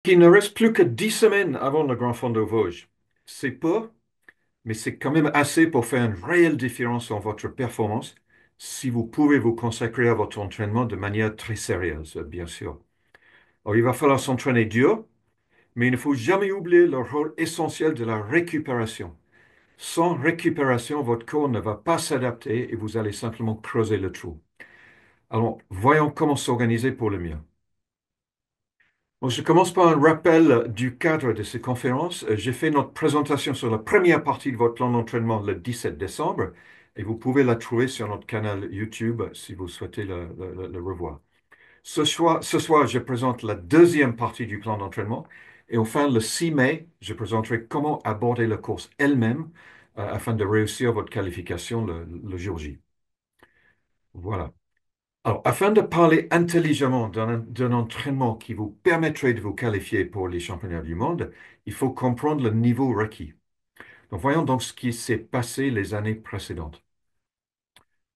Il ne reste plus que 10 semaines avant le Grand Fondo Vosges. C'est peu, mais c'est quand même assez pour faire une réelle différence dans votre performance si vous pouvez vous consacrer à votre entraînement de manière très sérieuse, bien sûr. Alors, il va falloir s'entraîner dur, mais il ne faut jamais oublier le rôle essentiel de la récupération. Sans récupération, votre corps ne va pas s'adapter et vous allez simplement creuser le trou. Alors, voyons comment s'organiser pour le mieux. Bon, je commence par un rappel du cadre de ces conférences. J'ai fait notre présentation sur la première partie de votre plan d'entraînement le 17 décembre et vous pouvez la trouver sur notre canal YouTube si vous souhaitez le revoir. Ce soir, je présente la deuxième partie du plan d'entraînement et enfin, le 6 mai, je présenterai comment aborder la course elle-même afin de réussir votre qualification le jour J. Voilà. Alors, afin de parler intelligemment d'un entraînement qui vous permettrait de vous qualifier pour les championnats du monde, il faut comprendre le niveau requis. Donc, voyons donc ce qui s'est passé les années précédentes.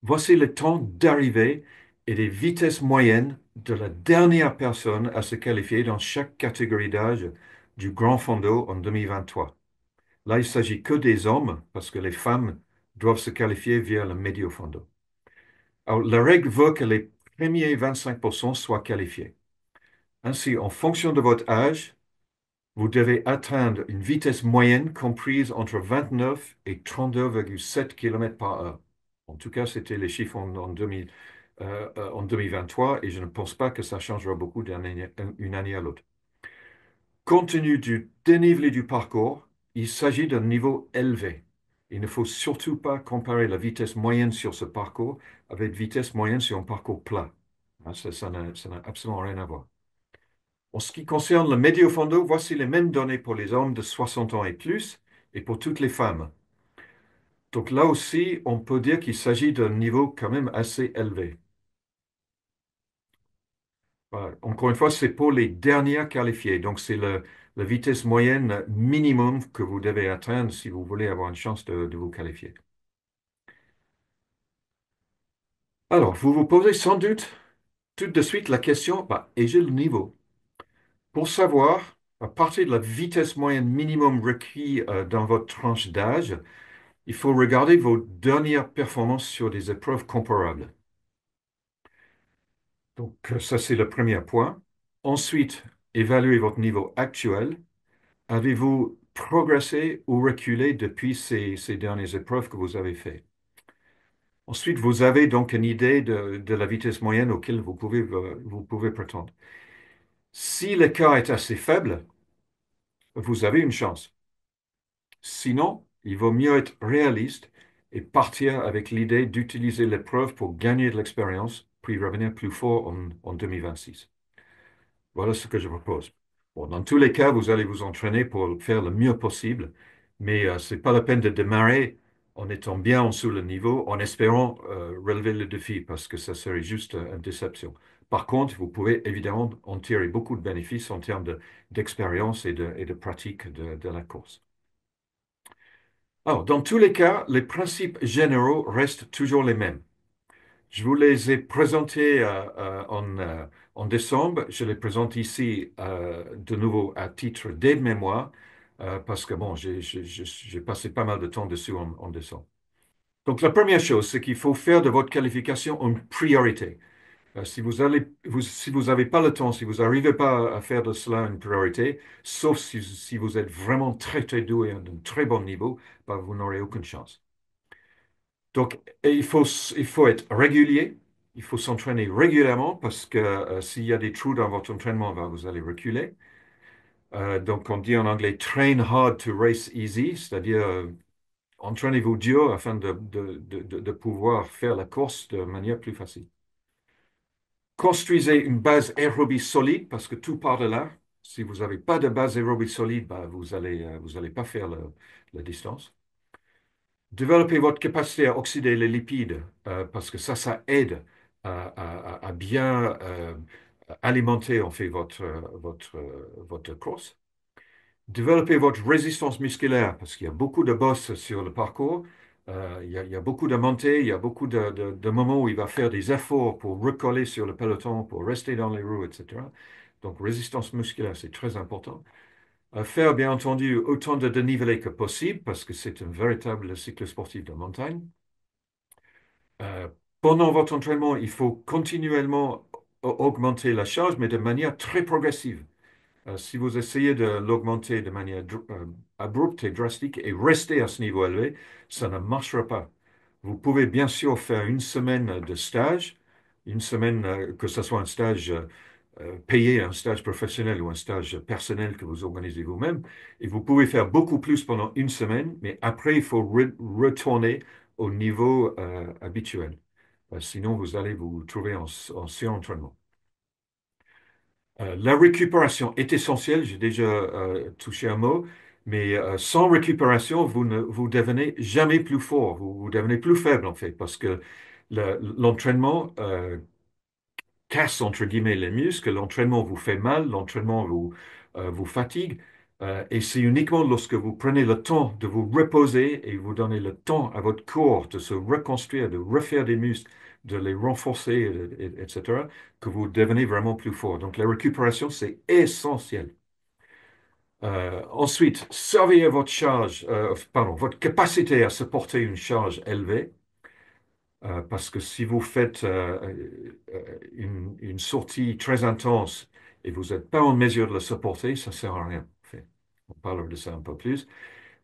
Voici le temps d'arrivée et les vitesses moyennes de la dernière personne à se qualifier dans chaque catégorie d'âge du Grand Fondo en 2023. Là, il s'agit que des hommes, parce que les femmes doivent se qualifier via le Medio Fondo. Alors, la règle veut que les premiers 25% soient qualifiés. Ainsi, en fonction de votre âge, vous devez atteindre une vitesse moyenne comprise entre 29 et 32,7 km par heure. En tout cas, c'était les chiffres en 2023 et je ne pense pas que ça changera beaucoup d'une année à l'autre. Compte tenu du dénivelé du parcours, il s'agit d'un niveau élevé. Il ne faut surtout pas comparer la vitesse moyenne sur ce parcours avec la vitesse moyenne sur un parcours plat. Hein, ça n'a absolument rien à voir. En ce qui concerne le Medio Fondo, voici les mêmes données pour les hommes de 60 ans et plus et pour toutes les femmes. Donc là aussi, on peut dire qu'il s'agit d'un niveau quand même assez élevé. Voilà. Encore une fois, c'est pour les dernières qualifiées. Donc c'est la vitesse moyenne minimum que vous devez atteindre si vous voulez avoir une chance de vous qualifier. Alors, vous vous posez sans doute tout de suite la question, bah, ai-je le niveau? Pour savoir, à partir de la vitesse moyenne minimum requise dans votre tranche d'âge, il faut regarder vos dernières performances sur des épreuves comparables. Donc, ça, c'est le premier point. Ensuite, évaluez votre niveau actuel. Avez-vous progressé ou reculé depuis ces dernières épreuves que vous avez faites? Ensuite, vous avez donc une idée de la vitesse moyenne auquel vous pouvez prétendre. Si l'écart est assez faible, vous avez une chance. Sinon, il vaut mieux être réaliste et partir avec l'idée d'utiliser l'épreuve pour gagner de l'expérience, puis revenir plus fort en 2026. Voilà ce que je propose. Bon, dans tous les cas, vous allez vous entraîner pour faire le mieux possible, mais ce n'est pas la peine de démarrer en étant bien en dessous le niveau, en espérant relever le défi, parce que ça serait juste une déception. Par contre, vous pouvez évidemment en tirer beaucoup de bénéfices en termes d'expérience et de pratique de la course. Alors, dans tous les cas, les principes généraux restent toujours les mêmes. Je vous les ai présentés en décembre. Je les présente ici de nouveau à titre d'aide-mémoire parce que bon, j'ai passé pas mal de temps dessus en décembre. Donc, la première chose, c'est qu'il faut faire de votre qualification une priorité. Si vous n'avez pas le temps, si vous n'arrivez pas à faire de cela une priorité, sauf si vous êtes vraiment très, très doué à un très bon niveau, bah, vous n'aurez aucune chance. Donc, et il faut être régulier, il faut s'entraîner régulièrement parce que s'il y a des trous dans votre entraînement, ben, vous allez reculer. Donc, on dit en anglais train hard to race easy, c'est-à-dire entraînez-vous dur afin de pouvoir faire la course de manière plus facile. Construisez une base aérobie solide parce que tout part de là. Si vous n'avez pas de base aérobie solide, ben, vous allez pas faire la distance. Développez votre capacité à oxyder les lipides parce que ça aide à bien alimenter en fait votre course. Développez votre résistance musculaire parce qu'il y a beaucoup de bosses sur le parcours. Il y a beaucoup de montées, il y a beaucoup de moments où il va faire des efforts pour recoller sur le peloton, pour rester dans les roues, etc. Donc, résistance musculaire, c'est très important. Faire, bien entendu, autant de dénivelé que possible, parce que c'est un véritable cycle sportif de montagne. Euh, Pendant votre entraînement, il faut continuellement augmenter la charge, mais de manière très progressive. Si vous essayez de l'augmenter de manière abrupte et drastique et rester à ce niveau élevé, ça ne marchera pas. Vous pouvez bien sûr faire une semaine de stage, une semaine, que ce soit un stage payé, un stage professionnel ou un stage personnel que vous organisez vous-même, et vous pouvez faire beaucoup plus pendant une semaine, mais après, il faut retourner au niveau habituel. Sinon, vous allez vous trouver en surentraînement. La récupération est essentielle, j'ai déjà touché un mot, mais sans récupération, vous ne vous devenez jamais plus fort, vous devenez plus faible en fait, parce que l'entraînement casse entre guillemets les muscles, l'entraînement vous fait mal, l'entraînement vous fatigue, et c'est uniquement lorsque vous prenez le temps de vous reposer et vous donnez le temps à votre corps de se reconstruire, de refaire des muscles, de les renforcer, etc., que vous devenez vraiment plus fort. Donc la récupération, c'est essentiel. Ensuite, surveillez votre charge, pardon, votre capacité à supporter une charge élevée. Parce que si vous faites une sortie très intense et vous n'êtes pas en mesure de la supporter, ça ne sert à rien. En fait. On parlera de ça un peu plus.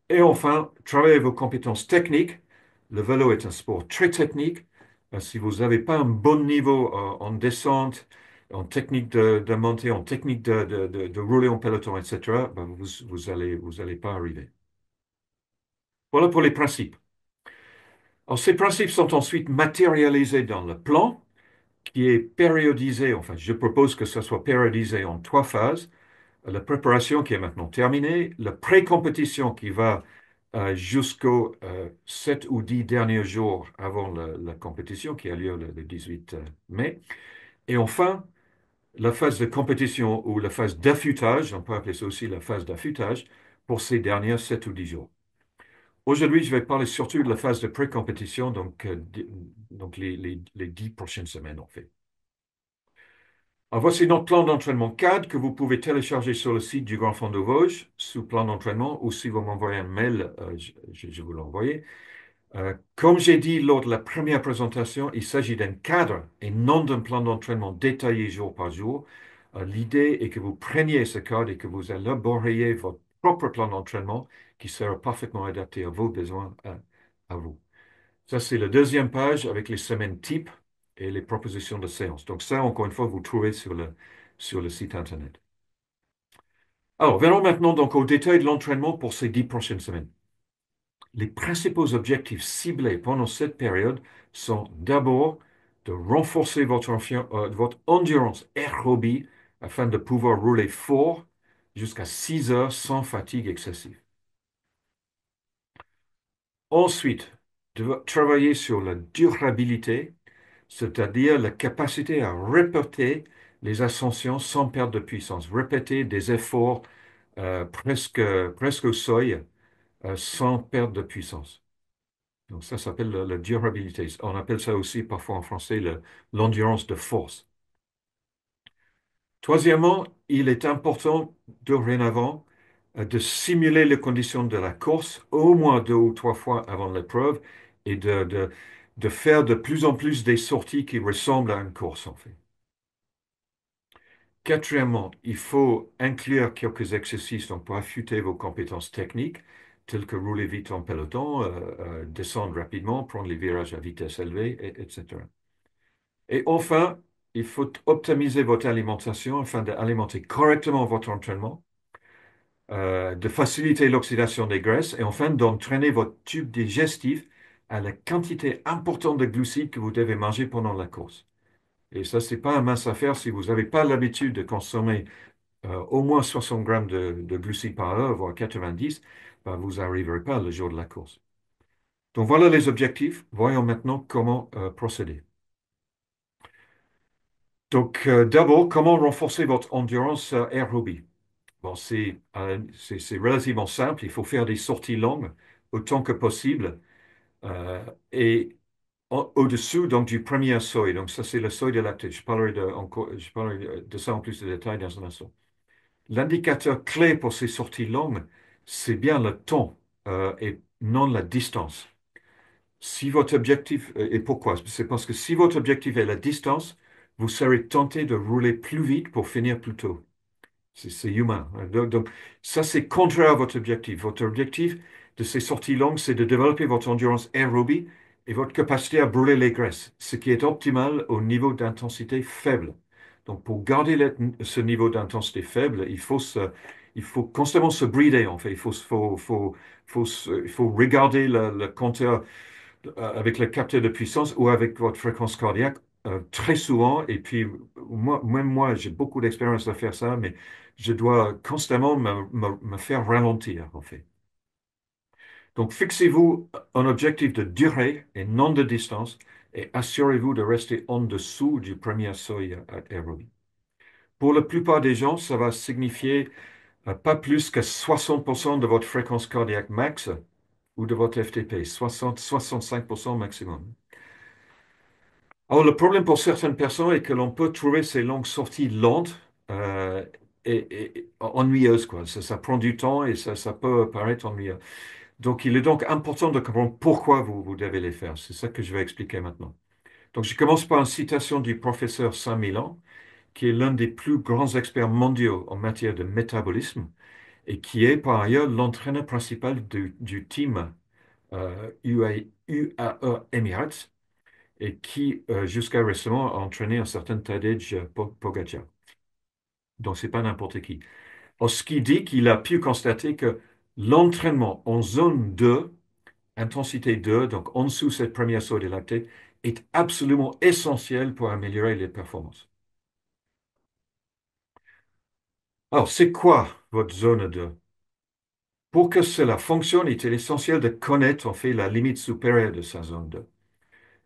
Et enfin, travaillez vos compétences techniques. Le vélo est un sport très technique. Si vous n'avez pas un bon niveau en descente, en technique de montée, en technique de rouler en peloton, etc., ben vous allez pas arriver. Voilà pour les principes. Alors, ces principes sont ensuite matérialisés dans le plan, qui est périodisé, enfin, je propose que ça soit périodisé en trois phases. La préparation qui est maintenant terminée, la pré-compétition qui va jusqu'aux 7 ou 10 derniers jours avant la compétition qui a lieu le 18 mai. Et enfin, la phase de compétition ou la phase d'affûtage, on peut appeler ça aussi la phase d'affûtage, pour ces derniers 7 ou 10 jours. Aujourd'hui, je vais parler surtout de la phase de pré-compétition, donc les 10 prochaines semaines en fait. Alors, voici notre plan d'entraînement CAD que vous pouvez télécharger sur le site du Grand Fond de Vosges sous plan d'entraînement ou si vous m'envoyez un mail, je vous l'envoie. Comme j'ai dit lors de la première présentation, il s'agit d'un cadre et non d'un plan d'entraînement détaillé jour par jour. L'idée est que vous preniez ce cadre et que vous élaboriez votre propre plan d'entraînement qui sera parfaitement adapté à vos besoins, à vous. Ça, c'est la deuxième page avec les semaines types et les propositions de séance. Donc ça, encore une fois, vous trouvez sur le site Internet. Alors, venons maintenant donc au détail de l'entraînement pour ces 10 prochaines semaines. Les principaux objectifs ciblés pendant cette période sont d'abord de renforcer votre endurance aérobie afin de pouvoir rouler fort jusqu'à 6 heures sans fatigue excessive. Ensuite, de travailler sur la durabilité, c'est-à-dire la capacité à répéter les ascensions sans perte de puissance, répéter des efforts presque au seuil sans perte de puissance. Donc ça s'appelle la durabilité. On appelle ça aussi parfois en français l'endurance de force. Troisièmement, il est important dorénavant de simuler les conditions de la course au moins 2 ou 3 fois avant l'épreuve et de faire de plus en plus des sorties qui ressemblent à une course en fait. Quatrièmement, il faut inclure quelques exercices donc, pour affûter vos compétences techniques, tels que rouler vite en peloton, descendre rapidement, prendre les virages à vitesse élevée, etc. Et enfin, il faut optimiser votre alimentation afin d'alimenter correctement votre entraînement, de faciliter l'oxydation des graisses et enfin d'entraîner votre tube digestif à la quantité importante de glucides que vous devez manger pendant la course. Et ça, c'est pas un mince affaire si vous n'avez pas l'habitude de consommer au moins 60 grammes de glucides par heure, voire 90, ben, vous n'arriverez pas le jour de la course. Donc voilà les objectifs. Voyons maintenant comment procéder. Donc d'abord, comment renforcer votre endurance aérobie? Bon, c'est relativement simple. Il faut faire des sorties longues autant que possible. Et au-dessous donc du premier seuil. Donc ça, c'est le seuil de lactate. Je parlerai de ça en plus de détails dans un instant. L'indicateur clé pour ces sorties longues, c'est bien le temps et non la distance. Si votre objectif, et pourquoi? C'est parce que si votre objectif est la distance, vous serez tenté de rouler plus vite pour finir plus tôt. C'est humain, hein. Donc, ça, c'est contraire à votre objectif. Votre objectif de ces sorties longues, c'est de développer votre endurance aérobie et votre capacité à brûler les graisses, ce qui est optimal au niveau d'intensité faible. Donc, pour garder ce niveau d'intensité faible, il faut constamment se brider, en fait. Il faut regarder le compteur avec le capteur de puissance ou avec votre fréquence cardiaque très souvent. Et puis, même moi, j'ai beaucoup d'expérience à faire ça, mais je dois constamment me faire ralentir, en fait. Donc, fixez-vous un objectif de durée et non de distance et assurez-vous de rester en dessous du premier seuil aérobie. Pour la plupart des gens, ça va signifier pas plus que 60% de votre fréquence cardiaque max ou de votre FTP, 60-65% maximum. Alors, le problème pour certaines personnes est que l'on peut trouver ces longues sorties lentes euh, et ennuyeuses, quoi. Ça prend du temps et ça peut paraître ennuyeux. Donc, il est donc important de comprendre pourquoi vous devez les faire. C'est ça que je vais expliquer maintenant. Donc, je commence par une citation du professeur Saint-Milan, qui est l'un des plus grands experts mondiaux en matière de métabolisme et qui est par ailleurs l'entraîneur principal du team UAE Emirates et qui, jusqu'à récemment, a entraîné un certain Tadej Pogacar. Donc, c'est pas n'importe qui. Alors, ce qui dit qu'il a pu constater que l'entraînement en zone 2, intensité 2, donc en dessous de cette première seuil de lactate, est absolument essentiel pour améliorer les performances. Alors, c'est quoi votre zone 2? Pour que cela fonctionne, il est essentiel de connaître, en fait, la limite supérieure de sa zone 2.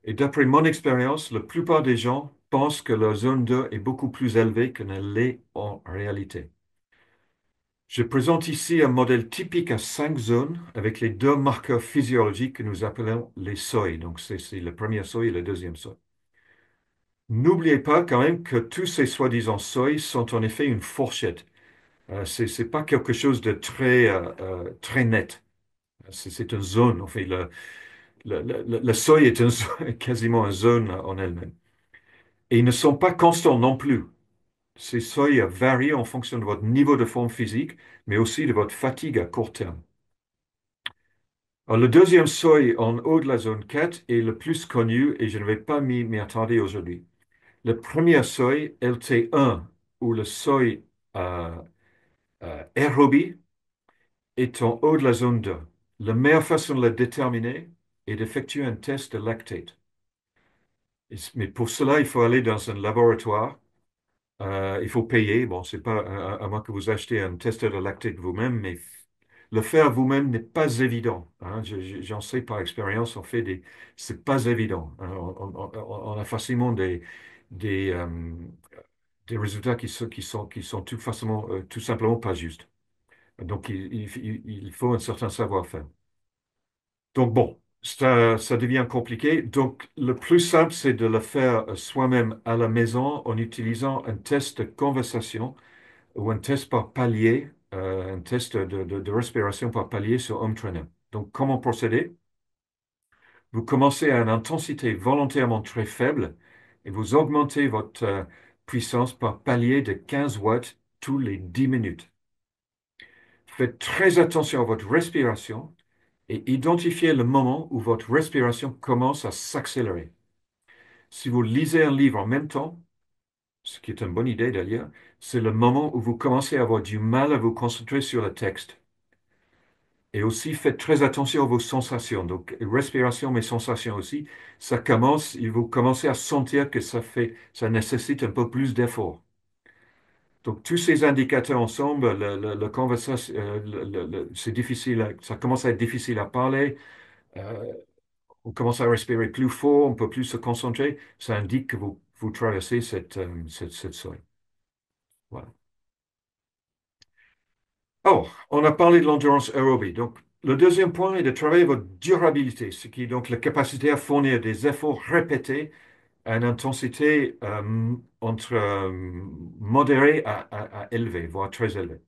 Et d'après mon expérience, la plupart des gens pensent que leur zone 2 est beaucoup plus élevée que ne l'est en réalité. Je présente ici un modèle typique à 5 zones avec les deux marqueurs physiologiques que nous appelons les seuils. Donc, c'est le premier seuil et le deuxième seuil. N'oubliez pas quand même que tous ces soi-disant seuils sont en effet une fourchette. C'est pas quelque chose de très net. C'est une zone. En fait, le seuil est quasiment une zone en elle-même. Et ils ne sont pas constants non plus. Ces seuils varient en fonction de votre niveau de forme physique, mais aussi de votre fatigue à court terme. Alors, le deuxième seuil en haut de la zone 4 est le plus connu et je ne vais pas m'y attarder aujourd'hui. Le premier seuil, LT1, ou le seuil euh, aérobie, est en haut de la zone 2. La meilleure façon de le déterminer est d'effectuer un test de lactate. Mais pour cela, il faut aller dans un laboratoire. Il faut payer. Bon, c'est pas à moins que vous achetez un testeur de lactate vous-même, mais le faire vous-même n'est pas évident, hein. J'en sais par expérience, c'est pas évident, hein. On a facilement des, euh, des résultats qui sont tout simplement pas justes. Donc, il faut un certain savoir-faire. Donc, bon, ça devient compliqué. Donc, le plus simple, c'est de le faire soi-même à la maison en utilisant un test de conversation ou un test par palier, un test de respiration par palier sur Home Trainer. Donc, comment procéder? Vous commencez à une intensité volontairement très faible et vous augmentez votre puissance par palier de 15 watts tous les 10 minutes. Faites très attention à votre respiration et identifiez le moment où votre respiration commence à s'accélérer. Si vous lisez un livre en même temps, ce qui est une bonne idée d'ailleurs, c'est le moment où vous commencez à avoir du mal à vous concentrer sur le texte. Et aussi, faites très attention à vos sensations. Donc, respiration, mais sensations aussi. Vous commencez à sentir que ça nécessite un peu plus d'effort. Donc, tous ces indicateurs ensemble, conversation, c'est difficile, ça commence à être difficile à parler. euh, on commence à respirer plus fort, on peut plus se concentrer. Ça indique que vous traversez cette zone. Voilà. Oh, on a parlé de l'endurance aérobie. Donc, Le deuxième point est de travailler votre durabilité, ce qui est donc la capacité à fournir des efforts répétés à une intensité entre modérée à élevée, voire très élevée.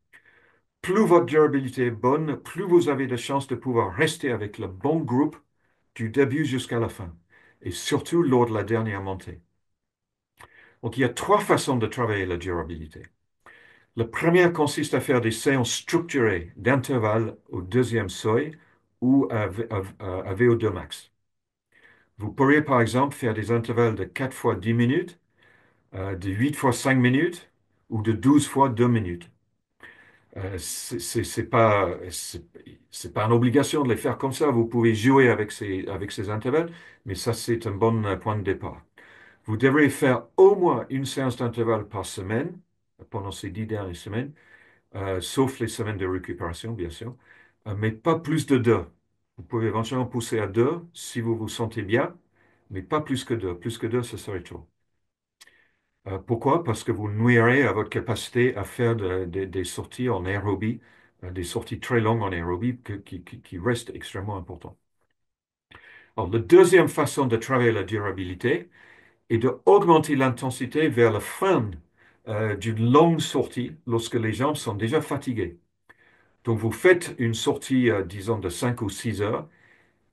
Plus votre durabilité est bonne, plus vous avez de chances de pouvoir rester avec le bon groupe du début jusqu'à la fin, et surtout lors de la dernière montée. Donc, il y a trois façons de travailler la durabilité. La première consiste à faire des séances structurées d'intervalles au deuxième seuil ou à VO2 max. Vous pourriez par exemple faire des intervalles de 4 fois 10 minutes, de 8 fois 5 minutes ou de 12 fois 2 minutes. C'est pas une obligation de les faire comme ça. Vous pouvez jouer avec ces intervalles, mais ça, c'est un bon point de départ. Vous devrez faire au moins une séance d'intervalle par semaine pendant ces 10 dernières semaines, sauf les semaines de récupération, bien sûr, mais pas plus de deux. Vous pouvez éventuellement pousser à deux si vous vous sentez bien, mais pas plus que deux. Plus que deux, ce serait trop. Pourquoi? Parce que vous nuirez à votre capacité à faire des sorties en aérobie, des sorties très longues en aérobie qui restent extrêmement importantes. Alors, la deuxième façon de travailler la durabilité est d'augmenter l'intensité vers la fin d'une longue sortie lorsque les jambes sont déjà fatiguées. Donc, vous faites une sortie, disons, de 5 ou 6 heures,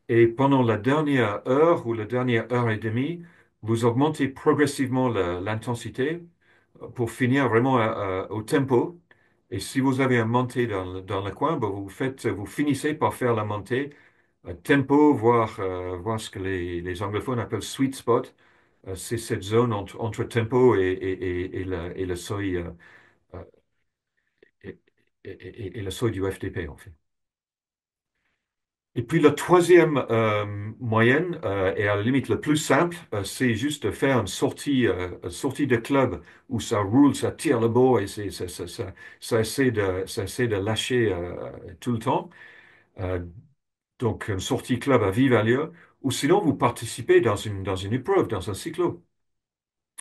et pendant la dernière heure ou la dernière heure et demie, vous augmentez progressivement l'intensité pour finir vraiment au tempo. Et si vous avez un montée dans le coin, ben, vous finissez par faire la montée tempo, voire ce que les anglophones appellent sweet spot. C'est cette zone entre tempo et le seuil, euh, et, et le seuil du FTP, en fait. Et puis la troisième moyenne, et à la limite le plus simple, c'est juste de faire une sortie de club où ça roule, ça tire le bord et ça essaie de lâcher tout le temps. Euh, donc une sortie club à vive allure, ou sinon vous participez dans une épreuve, dans un cyclo.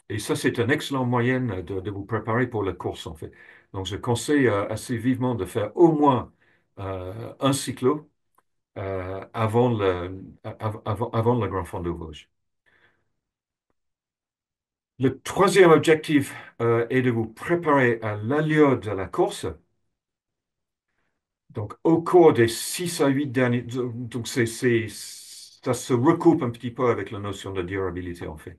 Et ça, c'est un excellent moyen de vous préparer pour la course, en fait. Donc je conseille assez vivement de faire au moins un cyclo avant le Grand Fond de Vosges. Le troisième objectif est de vous préparer à l'allure de la course. Donc, au cours des 6 à 8 derniers... Donc, ça se recoupe un petit peu avec la notion de durabilité, en fait.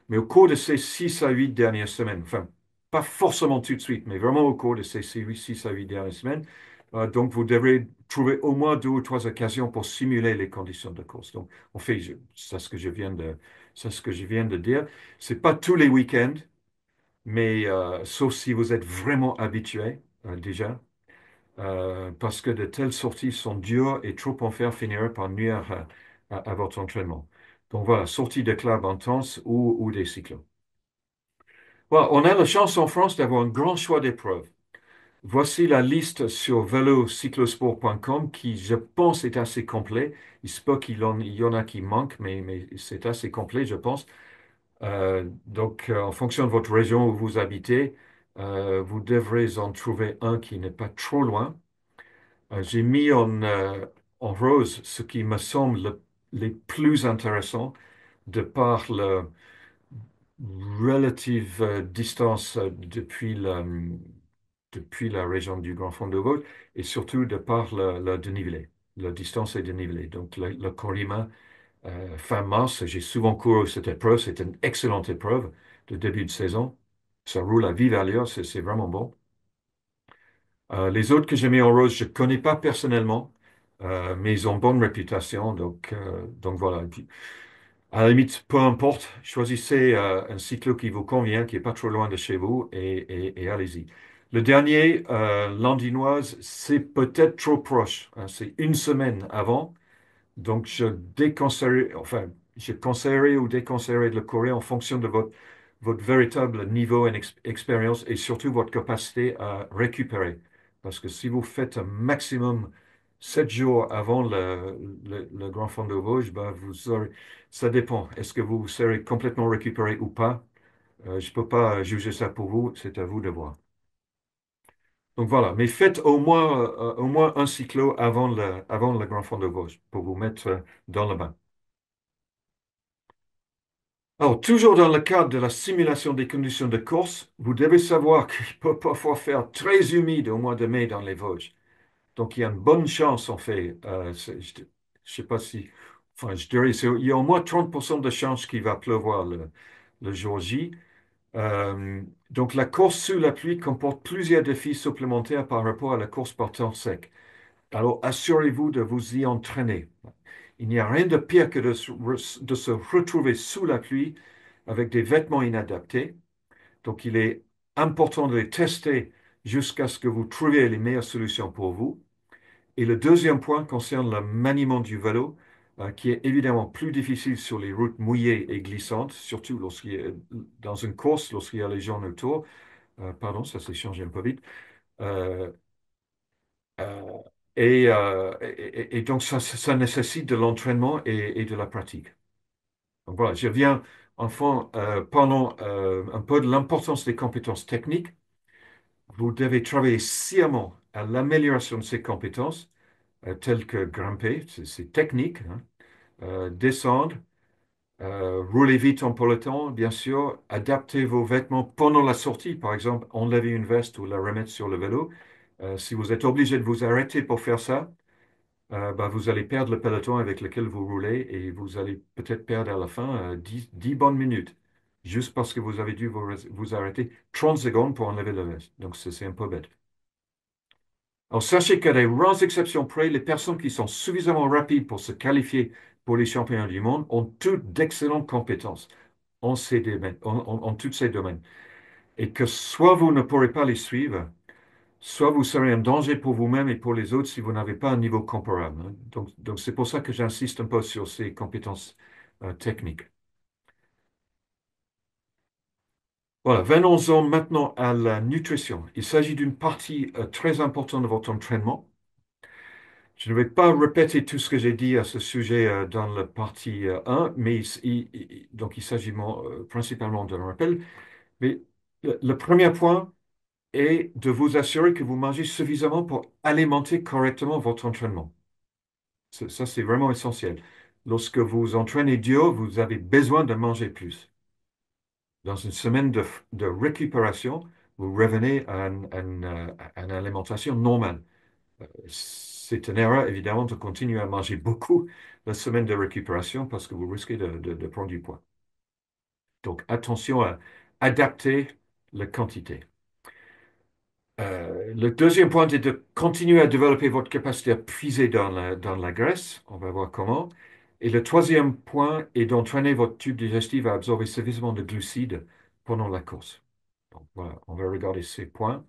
Mais au cours de ces 6 à 8 dernières semaines, enfin, pas forcément tout de suite, mais vraiment au cours de ces 6 à 8 dernières semaines, donc vous devrez trouver au moins deux ou trois occasions pour simuler les conditions de course. Donc, en fait, c'est ce que je viens de dire. C'est pas tous les week-ends, mais sauf si vous êtes vraiment habitué déjà, parce que de telles sorties sont dures et trop en faire finirait par nuire à votre entraînement. Donc voilà, sortie de club intense ou des cyclos. Bon, on a la chance en France d'avoir un grand choix d'épreuves. Voici la liste sur vélocyclosport.com qui, je pense, est assez complet. Il se peut il y en a qui manquent, mais c'est assez complet, je pense. En fonction de votre région où vous habitez, vous devrez en trouver un qui n'est pas trop loin. J'ai mis en rose ce qui me semble les plus intéressants de par le, relative distance depuis la région du Grand Fond de Vaud et surtout de par le dénivelé. La distance est dénivelée. Donc, le Corima, fin mars, j'ai souvent couru cette épreuve. C'est une excellente épreuve de début de saison. Ça roule à vive allure, c'est vraiment bon. Les autres que j'ai mis en rose, je ne connais pas personnellement, mais ils ont bonne réputation. Donc voilà. À la limite, peu importe, choisissez un cyclo qui vous convient, qui n'est pas trop loin de chez vous, et allez-y. Le dernier, l'Andinoise, c'est peut-être trop proche, hein. C'est une semaine avant, donc je conseillerais ou déconseillerais de le courir en fonction de votre véritable niveau et expérience et surtout votre capacité à récupérer. Parce que si vous faites un maximum 7 jours avant le Grand Fond de Vosges, ben ça dépend. Est-ce que vous serez complètement récupéré ou pas? Je ne peux pas juger ça pour vous, c'est à vous de voir. Donc voilà, mais faites au moins un cyclo avant le Grand Fond de Vosges pour vous mettre dans le bain. Alors, toujours dans le cadre de la simulation des conditions de course, vous devez savoir qu'il peut parfois faire très humide au mois de mai dans les Vosges. Donc, il y a une bonne chance, en fait. Je ne sais pas si. Enfin, je dirais, il y a au moins 30% de chance qu'il va pleuvoir le jour J. Donc, la course sous la pluie comporte plusieurs défis supplémentaires par rapport à la course par temps sec. Alors, assurez-vous de vous y entraîner. Il n'y a rien de pire que de se retrouver sous la pluie avec des vêtements inadaptés. Donc, il est important de les tester jusqu'à ce que vous trouviez les meilleures solutions pour vous. Et le deuxième point concerne le maniement du vélo, qui est évidemment plus difficile sur les routes mouillées et glissantes, surtout lorsqu'il y a, dans une course, lorsqu'il y a les gens autour. Pardon, ça s'est changé un peu vite. Euh, euh, et donc, ça nécessite de l'entraînement et de la pratique. Donc voilà, je viens enfin parlons un peu de l'importance des compétences techniques. Vous devez travailler sciemment à l'amélioration de ces compétences, telles que grimper, c'est technique, hein, descendre, rouler vite en peloton, bien sûr, adapter vos vêtements pendant la sortie, par exemple, enlever une veste ou la remettre sur le vélo. Si vous êtes obligé de vous arrêter pour faire ça, bah, vous allez perdre le peloton avec lequel vous roulez et vous allez peut-être perdre à la fin 10 bonnes minutes, juste parce que vous avez dû vous arrêter 30 secondes pour enlever le veste. Donc, c'est un peu bête. Alors, sachez qu'à des rares exceptions près, les personnes qui sont suffisamment rapides pour se qualifier pour les championnats du monde ont toutes d'excellentes compétences en tous ces domaines. Et que soit vous ne pourrez pas les suivre, soit vous serez un danger pour vous-même et pour les autres si vous n'avez pas un niveau comparable, hein. Donc c'est pour ça que j'insiste un peu sur ces compétences techniques. Voilà, venons-en maintenant à la nutrition. Il s'agit d'une partie très importante de votre entraînement. Je ne vais pas répéter tout ce que j'ai dit à ce sujet dans la partie 1, mais donc il s'agit principalement d'un rappel. Mais le premier point est de vous assurer que vous mangez suffisamment pour alimenter correctement votre entraînement. Ça, c'est vraiment essentiel. Lorsque vous entraînez dur, vous avez besoin de manger plus. Dans une semaine de récupération, vous revenez à une alimentation normale. C'est une erreur, évidemment, de continuer à manger beaucoup la semaine de récupération parce que vous risquez de prendre du poids. Donc, attention à adapter la quantité. Le deuxième point est de continuer à développer votre capacité à puiser dans la graisse. On va voir comment. Et le troisième point est d'entraîner votre tube digestif à absorber suffisamment de glucides pendant la course. Donc, voilà, on va regarder ces points.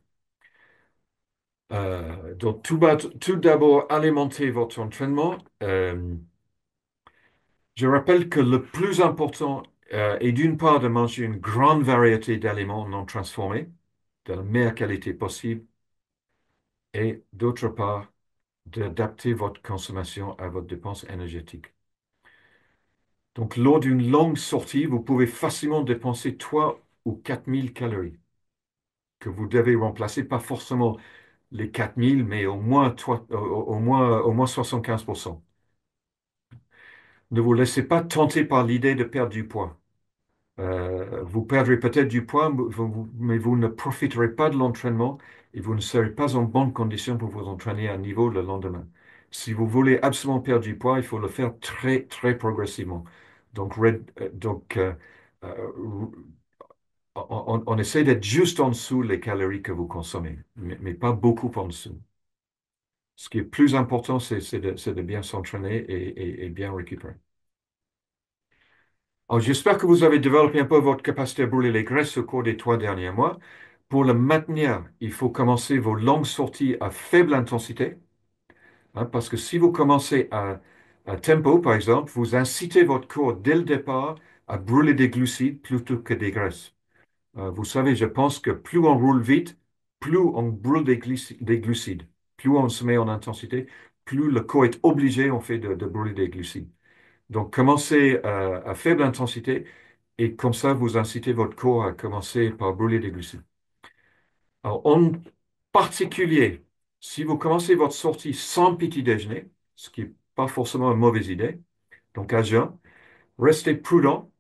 Donc, tout d'abord, alimenter votre entraînement. Je rappelle que le plus important est d'une part de manger une grande variété d'aliments non transformés, de la meilleure qualité possible, et d'autre part, d'adapter votre consommation à votre dépense énergétique. Donc, lors d'une longue sortie, vous pouvez facilement dépenser 3 ou 4 000 calories que vous devez remplacer, pas forcément les 4 000, mais au moins 75%. Ne vous laissez pas tenter par l'idée de perdre du poids. Vous perdrez peut-être du poids, mais vous ne profiterez pas de l'entraînement et vous ne serez pas en bonne condition pour vous entraîner à niveau le lendemain. Si vous voulez absolument perdre du poids, il faut le faire très, très progressivement. Donc, euh, on essaie d'être juste en dessous les calories que vous consommez, mais pas beaucoup en dessous. Ce qui est plus important, c'est de bien s'entraîner et bien récupérer. Alors, j'espère que vous avez développé un peu votre capacité à brûler les graisses au cours des 3 derniers mois. Pour le maintenir, il faut commencer vos longues sorties à faible intensité, hein, parce que si vous commencez à tempo, par exemple, vous incitez votre corps dès le départ à brûler des glucides plutôt que des graisses. Vous savez, je pense que plus on roule vite, plus on brûle des glucides. Plus on se met en intensité, plus le corps est obligé, en fait, de brûler des glucides. Donc, commencez à faible intensité et comme ça, vous incitez votre corps à commencer par brûler des glucides. Alors, particulier, si vous commencez votre sortie sans petit déjeuner, ce qui n'est pas forcément une mauvaise idée, donc à jeun, restez prudent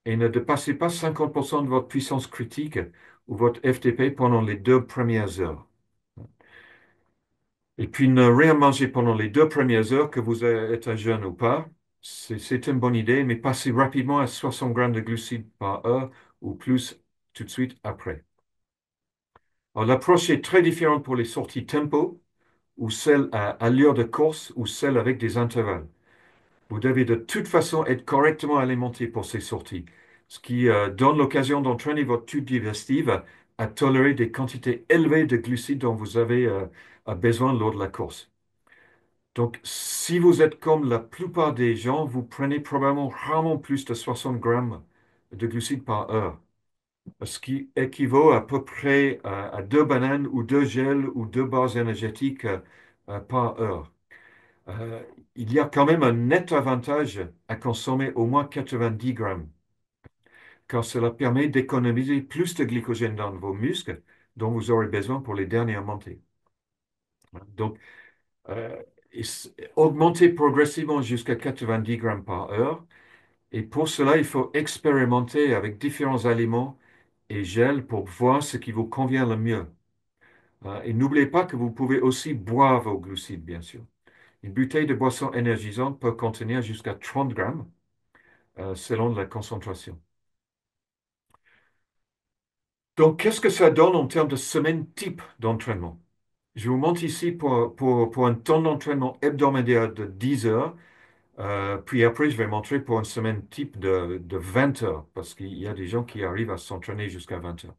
et ne dépassez pas 50% de votre puissance critique ou votre FTP pendant les 2 premières heures. Et puis ne rien manger pendant les 2 premières heures, que vous êtes à jeun ou pas, c'est une bonne idée, mais passez rapidement à 60 grammes de glucides par heure ou plus tout de suite après. Alors, l'approche est très différente pour les sorties tempo ou celles à allure de course ou celles avec des intervalles. Vous devez de toute façon être correctement alimenté pour ces sorties, ce qui donne l'occasion d'entraîner votre tube digestif à tolérer des quantités élevées de glucides dont vous avez besoin lors de la course. Donc, si vous êtes comme la plupart des gens, vous prenez probablement rarement plus de 60 grammes de glucides par heure, ce qui équivaut à peu près à 2 bananes ou 2 gels ou 2 barres énergétiques par heure. Euh, il y a quand même un net avantage à consommer au moins 90 grammes, car cela permet d'économiser plus de glycogène dans vos muscles dont vous aurez besoin pour les dernières montées. Donc, euh, augmentez progressivement jusqu'à 90 grammes par heure. Et pour cela, il faut expérimenter avec différents aliments et gels pour voir ce qui vous convient le mieux. Et n'oubliez pas que vous pouvez aussi boire vos glucides, bien sûr. Une bouteille de boisson énergisante peut contenir jusqu'à 30 grammes selon la concentration. Donc, qu'est-ce que ça donne en termes de semaine type d'entraînement? Je vous montre ici pour un temps d'entraînement hebdomadaire de 10 heures. Puis après, je vais montrer pour une semaine type de 20 heures, parce qu'il y a des gens qui arrivent à s'entraîner jusqu'à 20 heures.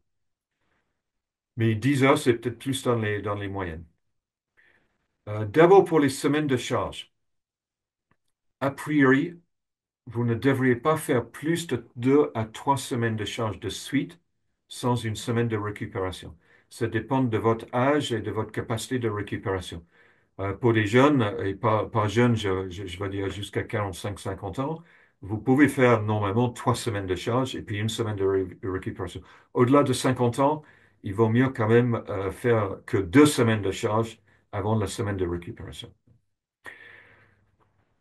Mais 10 heures, c'est peut-être plus dans les moyennes. D'abord, pour les semaines de charge. A priori, vous ne devriez pas faire plus de 2 à 3 semaines de charge de suite sans une semaine de récupération. Ça dépend de votre âge et de votre capacité de récupération. Pour les jeunes, et pas jeunes, je vais dire jusqu'à 45-50 ans, vous pouvez faire normalement 3 semaines de charge et puis une semaine de récupération. Au-delà de 50 ans, il vaut mieux quand même faire que 2 semaines de charge avant la semaine de récupération.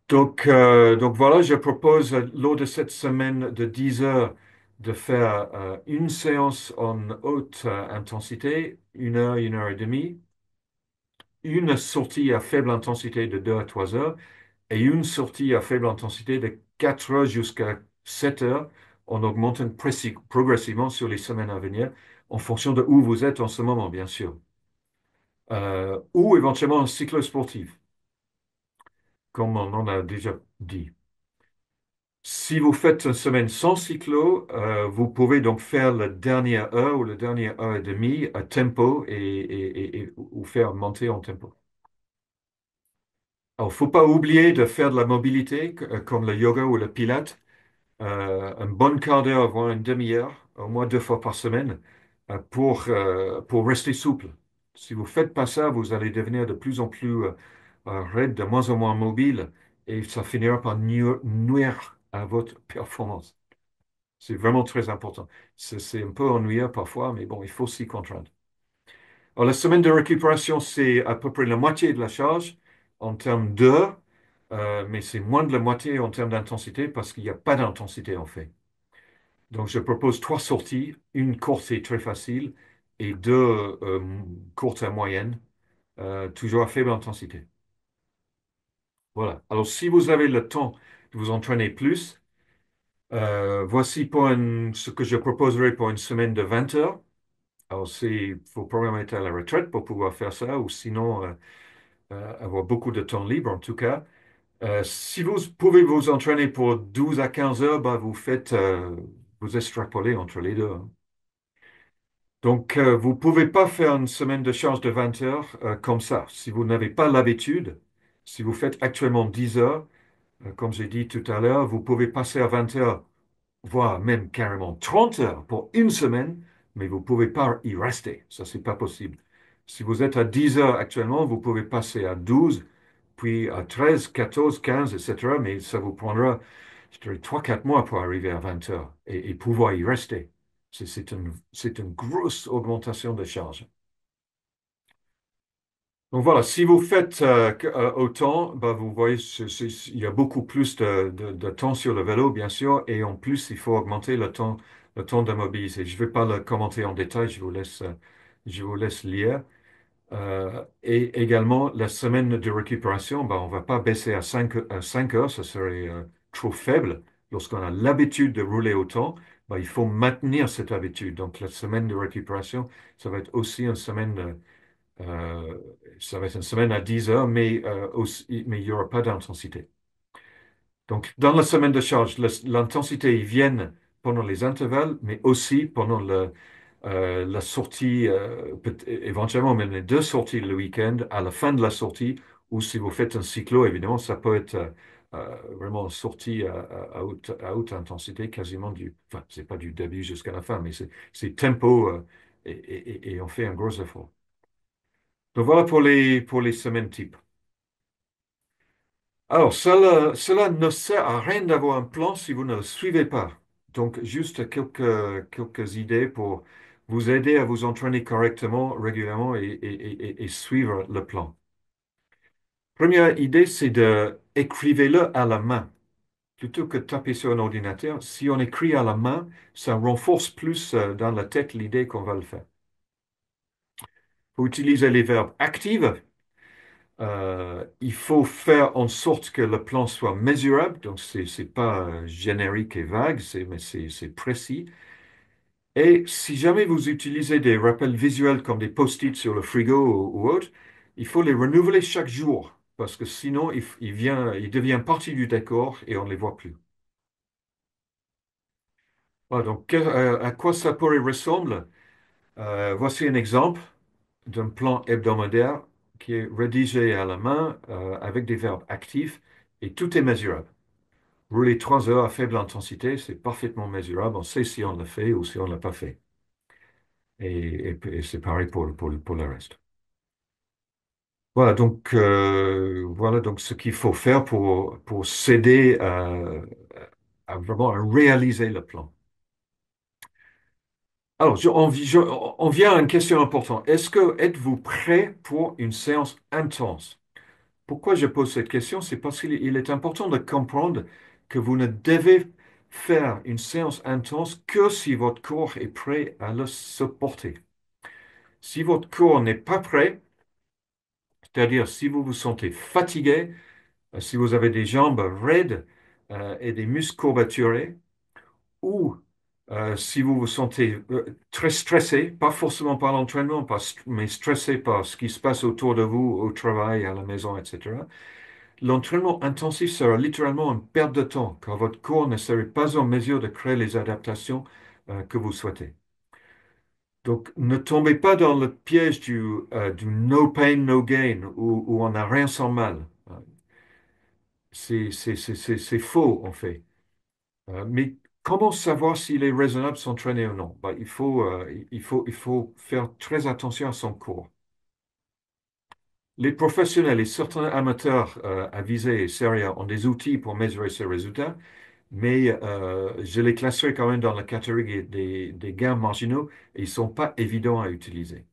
Donc voilà, je propose lors de cette semaine de 10 heures de faire une séance en haute intensité, 1 heure et demie, une sortie à faible intensité de 2 à 3 heures et une sortie à faible intensité de 4 heures jusqu'à 7 heures en augmentant progressivement sur les semaines à venir en fonction de où vous êtes en ce moment, bien sûr. Ou éventuellement un cycle sportif, comme on en a déjà dit. Si vous faites une semaine sans cyclo, vous pouvez donc faire la dernière heure ou la dernière heure et demie à tempo ou faire monter en tempo. Alors, faut pas oublier de faire de la mobilité comme le yoga ou le pilates, un bon quart d'heure, voire une demi-heure, au moins 2 fois par semaine, pour rester souple. Si vous faites pas ça, vous allez devenir de plus en plus raide, de moins en moins mobile, et ça finira par nuire à votre performance. C'est vraiment très important. C'est un peu ennuyeux parfois, mais bon, il faut s'y contraindre. Alors, la semaine de récupération, c'est à peu près la moitié de la charge en termes d'heures, mais c'est moins de la moitié en termes d'intensité parce qu'il n'y a pas d'intensité en fait. Donc, je propose 3 sorties, une courte et très facile et 2 courtes à moyenne, toujours à faible intensité. Voilà. Alors, si vous avez le temps de vous entraîner plus, voici ce que je proposerai pour une semaine de 20 heures. Alors, il faut probablement être à la retraite pour pouvoir faire ça, ou sinon avoir beaucoup de temps libre en tout cas. Si vous pouvez vous entraîner pour 12 à 15 heures, bah, vous extrapolez entre les deux, hein. Donc, vous ne pouvez pas faire une semaine de charge de 20 heures comme ça. Si vous n'avez pas l'habitude, si vous faites actuellement 10 heures, comme j'ai dit tout à l'heure, vous pouvez passer à 20 heures voire même carrément 30 heures pour une semaine, mais vous ne pouvez pas y rester. Ça, c'est pas possible. Si vous êtes à 10 heures actuellement, vous pouvez passer à 12, puis à 13, 14, 15, etc. Mais ça vous prendra, je dirais, 3, 4 mois pour arriver à 20 heures et pouvoir y rester. C'est une grosse augmentation de charge. Donc voilà, si vous faites autant, bah, vous voyez, il y a beaucoup plus de temps sur le vélo, bien sûr, et en plus, il faut augmenter le temps de mobilité. Je ne vais pas le commenter en détail, je vous laisse lire. Et également, la semaine de récupération, bah, on ne va pas baisser à 5 heures, ce serait trop faible. Lorsqu'on a l'habitude de rouler autant, bah, il faut maintenir cette habitude. Donc, la semaine de récupération, ça va être aussi une semaine. Euh, Ça va être une semaine à 10 heures, mais il n'y aura pas d'intensité. Donc, dans la semaine de charge, l'intensité, ils viennent pendant les intervalles, mais aussi pendant la sortie, éventuellement même les deux sorties le week-end, à la fin de la sortie, ou si vous faites un cyclo, évidemment, ça peut être vraiment une sortie à haute intensité, quasiment enfin, c'est pas du début jusqu'à la fin, mais c'est tempo, et on fait un gros effort. Donc voilà pour les semaines type. Alors, cela ne sert à rien d'avoir un plan si vous ne le suivez pas. Donc, juste quelques idées pour vous aider à vous entraîner correctement, régulièrement et suivre le plan. Première idée, c'est de écrivez-le à la main. Plutôt que de taper sur un ordinateur, si on écrit à la main, ça renforce plus dans la tête l'idée qu'on va le faire. Vous utilisez les verbes actifs. Il faut faire en sorte que le plan soit mesurable, donc c'est pas générique et vague, mais c'est précis. Et si jamais vous utilisez des rappels visuels comme des post-it sur le frigo ou autre, il faut les renouveler chaque jour, parce que sinon il devient partie du décor et on ne les voit plus. Voilà, donc à quoi ça pourrait ressembler? Voici un exemple d'un plan hebdomadaire qui est rédigé à la main avec des verbes actifs et tout est mesurable. Rouler 3 heures à faible intensité, c'est parfaitement mesurable. On sait si on l'a fait ou si on ne l'a pas fait. Et c'est pareil pour le reste. Voilà donc ce qu'il faut faire pour s'aider à vraiment à réaliser le plan. Alors, on vient à une question importante. Êtes-vous prêt pour une séance intense? Pourquoi je pose cette question? C'est parce qu'il est important de comprendre que vous ne devez faire une séance intense que si votre corps est prêt à le supporter. Si votre corps n'est pas prêt, c'est-à-dire si vous vous sentez fatigué, si vous avez des jambes raides et des muscles courbaturés, ou si vous vous sentez très stressé, pas forcément par l'entraînement, mais stressé par ce qui se passe autour de vous, au travail, à la maison, etc., l'entraînement intensif sera littéralement une perte de temps, car votre corps ne serait pas en mesure de créer les adaptations que vous souhaitez. Donc, ne tombez pas dans le piège du no pain, no gain, où on n'a rien sans mal. C'est faux, en fait. Mais comment savoir s'il est raisonnable de s'entraîner ou non? Bah, il faut faire très attention à son corps. Les professionnels et certains amateurs avisés et sérieux ont des outils pour mesurer ces résultats, mais je les classerai quand même dans la catégorie des gains marginaux et ils ne sont pas évidents à utiliser.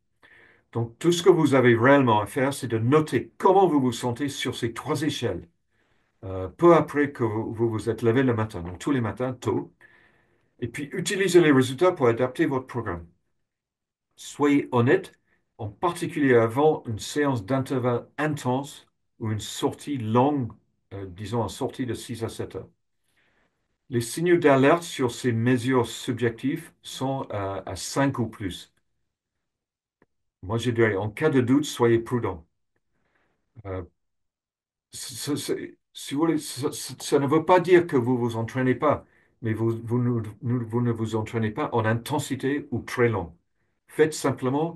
Donc, tout ce que vous avez réellement à faire, c'est de noter comment vous vous sentez sur ces trois échelles, peu après que vous vous êtes levé le matin, donc tous les matins, tôt, et puis utilisez les résultats pour adapter votre programme. Soyez honnête, en particulier avant une séance d'intervalle intense ou une sortie longue, disons une sortie de 6 à 7 heures. Les signaux d'alerte sur ces mesures subjectives sont à 5 ou plus. Moi, je dirais, en cas de doute, soyez prudent. Euh, si vous voulez, ça ne veut pas dire que vous vous entraînez pas, mais vous ne vous entraînez pas en intensité ou très long. Faites simplement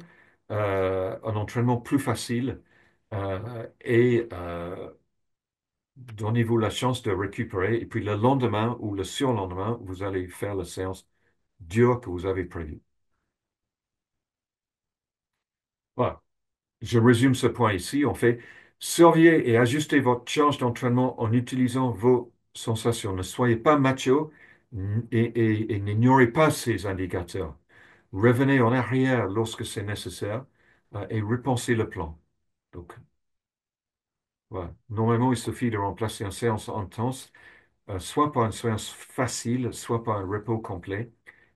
un entraînement plus facile et donnez-vous la chance de récupérer. Et puis le lendemain ou le surlendemain, vous allez faire la séance dure que vous avez prévue. Voilà. Je résume ce point ici. On fait surveiller et ajuster votre charge d'entraînement en utilisant vos sensations. Ne soyez pas macho et n'ignorez pas ces indicateurs. Revenez en arrière lorsque c'est nécessaire et repensez le plan. Donc, voilà. Normalement, il suffit de remplacer une séance intense, soit par une séance facile, soit par un repos complet,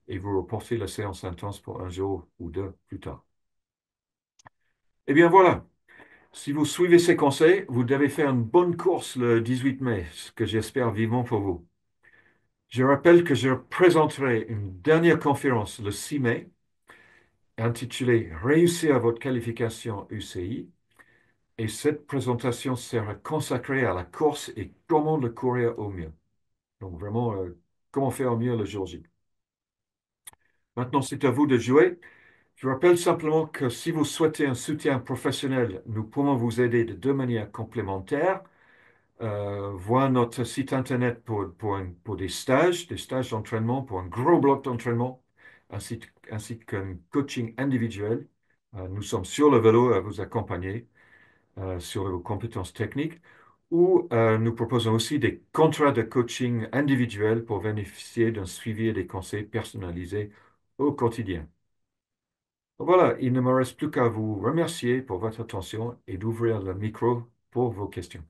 et vous reportez la séance intense pour un jour ou deux plus tard. Eh bien voilà, si vous suivez ces conseils, vous devez faire une bonne course le 18 mai, ce que j'espère vivement pour vous. Je rappelle que je présenterai une dernière conférence le 6 mai, intitulée Réussir votre qualification UCI, et cette présentation sera consacrée à la course et comment le courir au mieux. Donc vraiment, comment faire au mieux le jour J. Maintenant, c'est à vous de jouer. Je rappelle simplement que si vous souhaitez un soutien professionnel, nous pouvons vous aider de deux manières complémentaires. Voir notre site internet pour des stages d'entraînement, pour un gros bloc d'entraînement, ainsi qu'un coaching individuel. Nous sommes sur le vélo à vous accompagner sur vos compétences techniques, ou nous proposons aussi des contrats de coaching individuels pour bénéficier d'un suivi et des conseils personnalisés au quotidien. Voilà, il ne me reste plus qu'à vous remercier pour votre attention et d'ouvrir le micro pour vos questions.